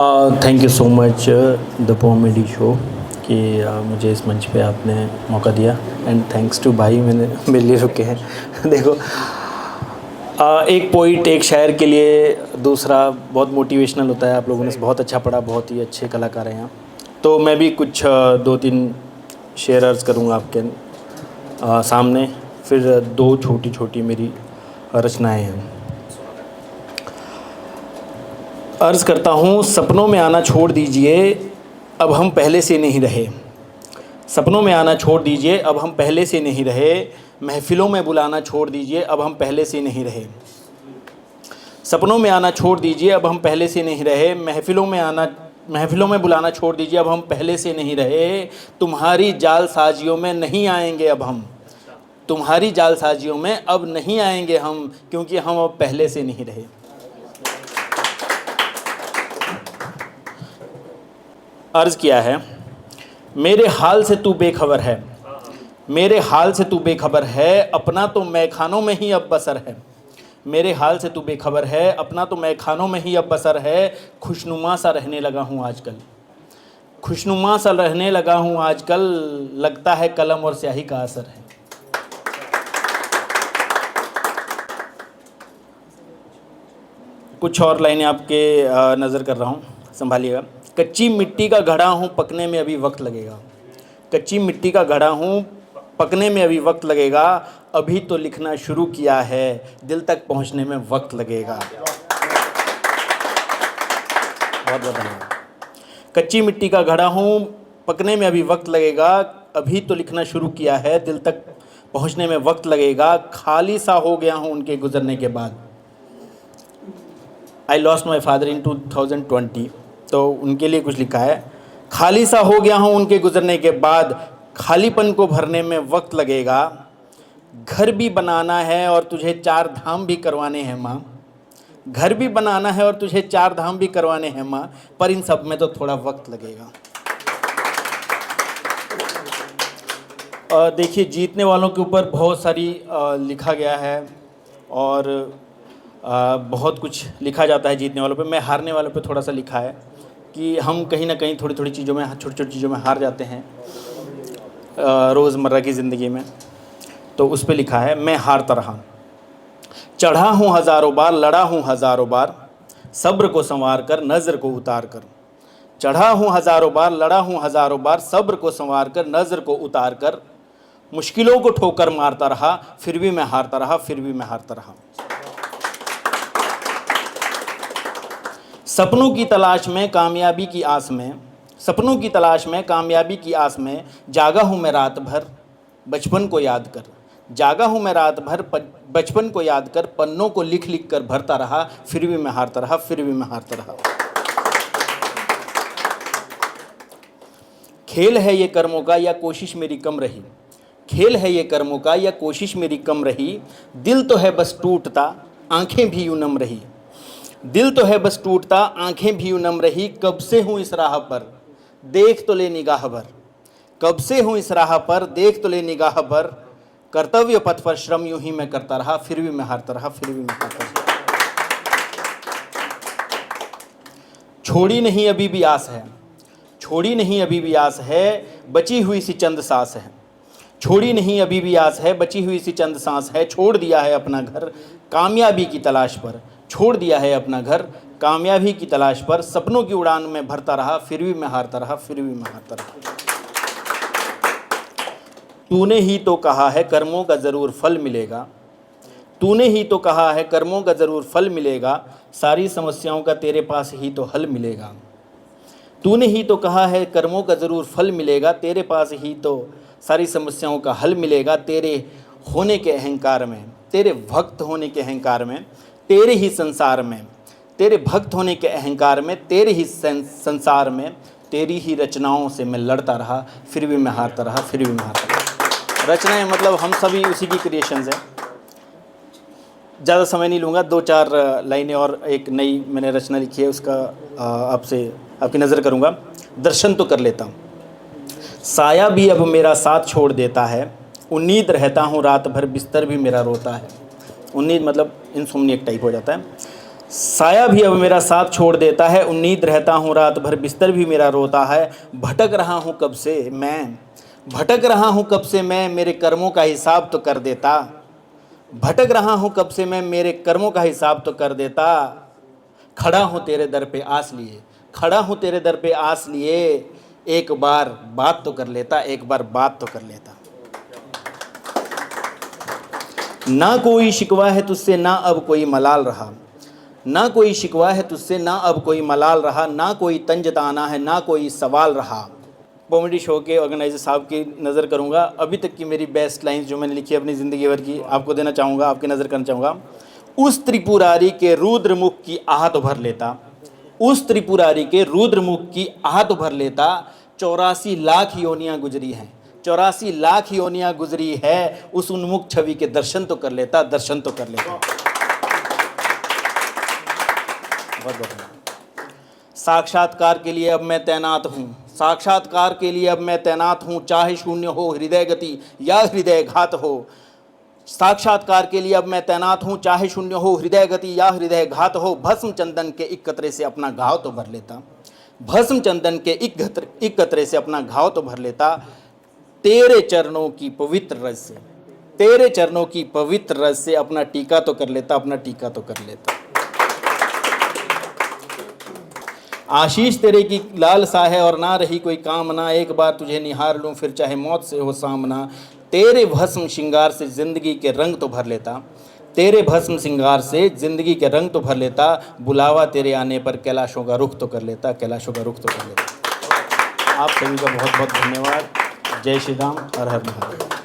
Thank you so much the comedy show कि मुझे इस मंच पे आपने मौका दिया एंड थैंक्स टू भाई मैंने मेरे लिए रुके हैं। देखो, एक पोइट एक शायर के लिए दूसरा बहुत मोटिवेशनल होता है। आप लोगों ने बहुत अच्छा पढ़ा, बहुत ही अच्छे कलाकार हैं यहाँ। तो मैं भी कुछ दो तीन शेर अर्ज़ करूँगा आपके सामने, फिर दो छोटी छोटी मेरी रचनाएं हैं। अर्ज़ करता हूँ, सपनों में आना छोड़ दीजिए, अब हम पहले से नहीं रहे। सपनों में आना छोड़ दीजिए, अब हम पहले से नहीं रहे। महफ़िलों में बुलाना छोड़ दीजिए, अब हम पहले से नहीं रहे। सपनों में आना छोड़ दीजिए, अब हम पहले से नहीं रहे। महफ़िलों में बुलाना छोड़ दीजिए, अब हम पहले से नहीं रहे। तुम्हारी जालसाजियों में नहीं आएंगे अब हम। तुम्हारी जालसाजियों में अब नहीं आएंगे हम, क्योंकि हम अब पहले से नहीं रहे। अर्ज़ किया है, मेरे हाल से तू बेखबर है, मेरे हाल से तू बेखबर है, अपना तो मैखानों में ही अब बसर है। मेरे हाल से तू बेखबर है, अपना तो मैखानों में ही अब बसर है। खुशनुमा सा रहने लगा हूँ आजकल, खुशनुमा सा रहने लगा हूँ आजकल, लगता है कलम और स्याही का असर है। कुछ और लाइनें आपके नज़र कर रहा हूँ, संभालिएगा। कच्ची मिट्टी का घड़ा हूँ, पकने में अभी वक्त लगेगा। कच्ची मिट्टी का घड़ा हूँ, पकने में अभी वक्त लगेगा। अभी तो लिखना शुरू किया है, दिल तक पहुँचने में वक्त लगेगा। बहुत बहुत धन्यवाद। कच्ची मिट्टी का घड़ा हूँ, पकने में अभी वक्त लगेगा। अभी तो लिखना शुरू किया है, दिल तक पहुँचने में वक्त लगेगा। खाली सा हो गया हूँ उनके गुजरने के बाद। I lost my father in 2020, तो उनके लिए कुछ लिखा है। खाली सा हो गया हूँ उनके गुजरने के बाद, खालीपन को भरने में वक्त लगेगा। घर भी बनाना है और तुझे 4 धाम भी करवाने हैं माँ। घर भी बनाना है और तुझे 4 धाम भी करवाने हैं माँ, पर इन सब में तो थोड़ा वक्त लगेगा। देखिए, जीतने वालों के ऊपर बहुत सारी लिखा गया है और बहुत कुछ लिखा जाता है जीतने वालों पे। मैं हारने वालों पे थोड़ा सा लिखा है कि हम कहीं ना कहीं थोड़ी थोड़ी चीज़ों में, छोटी छोटी चीज़ों में हार जाते हैं रोज़मर्रा की ज़िंदगी में। तो उस पे लिखा है, मैं हारता रहा, चढ़ा हूँ हज़ारों बार, लड़ा हूँ हज़ारों बार, सब्र को संवार कर नज़र को उतार कर। चढ़ा हूँ हज़ारों बार, लड़ा हूँ हज़ारों बार, सब्र को संवार कर नज़र को उतार कर। मुश्किलों को ठोकर मारता रहा, फिर भी मैं हारता रहा, फिर भी मैं हारता रहा। सपनों की तलाश में, कामयाबी की आस में, सपनों की तलाश में, कामयाबी की आस में, जागा हूँ मैं रात भर बचपन को याद कर। जागा हूँ मैं रात भर बचपन को याद कर, पन्नों को लिख लिख कर भरता रहा, फिर भी मैं हारता रहा, फिर भी मैं हारता रहा। खेल है ये कर्मों का या कोशिश मेरी कम रही। खेल है ये कर्मों का या कोशिश मेरी कम रही। दिल तो है बस टूटता, आंखें भी यूं नम रही। दिल तो है बस टूटता, आंखें भी यूं नम रही। कब से हूँ इस राह पर, देख तो ले निगाह भर। कब से हूँ इस राह पर, देख तो ले निगाह भर। कर्तव्य पथ पर श्रम यूं ही मैं करता रहा, फिर भी मैं हारता रहा, फिर भी मैं हारता रहा। छोड़ी नहीं अभी भी आस है, छोड़ी नहीं अभी भी आस है, बची हुई सी चंद सांस है। छोड़ी नहीं अभी भी आस है, बची हुई सी चंद सांस है। छोड़ दिया है अपना घर कामयाबी की तलाश पर, छोड़ दिया है अपना घर कामयाबी की तलाश पर। सपनों की उड़ान में भरता रहा, फिर भी मैं हारता रहा, फिर भी मैं हारता रहा। तूने ही तो कहा है कर्मों का ज़रूर फल मिलेगा। तूने ही तो कहा है कर्मों का ज़रूर फल मिलेगा। सारी समस्याओं का तेरे पास ही तो हल मिलेगा। तूने ही तो कहा है कर्मों का ज़रूर फल मिलेगा, तेरे पास ही तो सारी समस्याओं का हल मिलेगा। तेरे होने के अहंकार में, तेरे भक्त होने के अहंकार में, तेरे ही संसार में, तेरे भक्त होने के अहंकार में, तेरे ही संसार में, तेरी ही रचनाओं से मैं लड़ता रहा, फिर भी मैं हारता रहा, फिर भी मैं हारता रहा। रचनाएं मतलब हम सभी उसी की क्रिएशंस हैं। ज़्यादा समय नहीं लूँगा, 2-4 लाइनें और एक नई मैंने रचना लिखी है, उसका आपसे आपकी नज़र करूँगा। दर्शन तो कर लेता हूँ, साया भी अब मेरा साथ छोड़ देता है। उम्मीद रहता हूँ रात भर, बिस्तर भी मेरा रोता है। उम्मीद मतलब इंसोम्निएक टाइप हो जाता है। साया भी अब मेरा साथ छोड़ देता है, उम्मीद रहता हूँ रात भर, बिस्तर भी मेरा रोता है। भटक रहा हूँ कब से मैं, भटक रहा हूँ कब से मैं, मेरे कर्मों का हिसाब तो कर देता। भटक रहा हूँ कब से मैं, मेरे कर्मों का हिसाब तो कर देता। खड़ा हूँ तेरे दर पे आस लिए, खड़ा हूँ तेरे दर पे आस लिए, एक बार बात तो कर लेता, एक बार बात तो कर लेता। ना कोई शिकवा है तुझसे, ना अब कोई मलाल रहा, ना कोई शिकवा है तुझसे, ना अब कोई मलाल रहा, ना कोई तंज ताना है, ना कोई सवाल रहा। कॉमेडी शो के ऑर्गेनाइजर साहब की नज़र करूँगा, अभी तक की मेरी बेस्ट लाइंस जो मैंने लिखी है अपनी ज़िंदगी भर की, आपको देना चाहूँगा, आपकी नज़र करना चाहूँगा। उस त्रिपुरारी के रुद्र मुख की आह तो भर लेता, उस त्रिपुरारी के रुद्र मुख की आह तो भर लेता। 84 लाख योनियाँ गुजरी हैं, 84 लाख योनियाँ गुजरी है, उस उन्मुख छवि के दर्शन तो कर लेता, दर्शन तो कर लेता। बहुत बहुत साक्षात्कार के लिए अब मैं तैनात हूँ, साक्षात्कार के लिए अब मैं तैनात हूँ, चाहे शून्य हो हृदय गति या हृदय घात हो। साक्षात्कार के लिए अब मैं तैनात हूँ, चाहे शून्य हो हृदय गति या हृदय घात हो। भस्म चंदन के एक कतरे से अपना घाव तो भर लेता, भस्म चंदन के एक कतरे से अपना घाव तो भर लेता। तेरे चरणों की पवित्र रस से, तेरे चरणों की पवित्र रस से अपना टीका तो कर लेता, अपना टीका तो कर लेता। आशीष तेरे की लालसा है और ना रही कोई कामना, एक बार तुझे निहार लूं फिर चाहे मौत से हो सामना। तेरे भस्म श्रृंगार से जिंदगी के रंग तो भर लेता, तेरे भस्म श्रृंगार से जिंदगी के रंग तो भर लेता। बुलावा तेरे आने पर कैलाशों का रुख तो कर लेता, कैलाशों का रुख तो कर लेता। आप सभी का बहुत बहुत धन्यवाद। जय श्री राम, हर हर महादेव।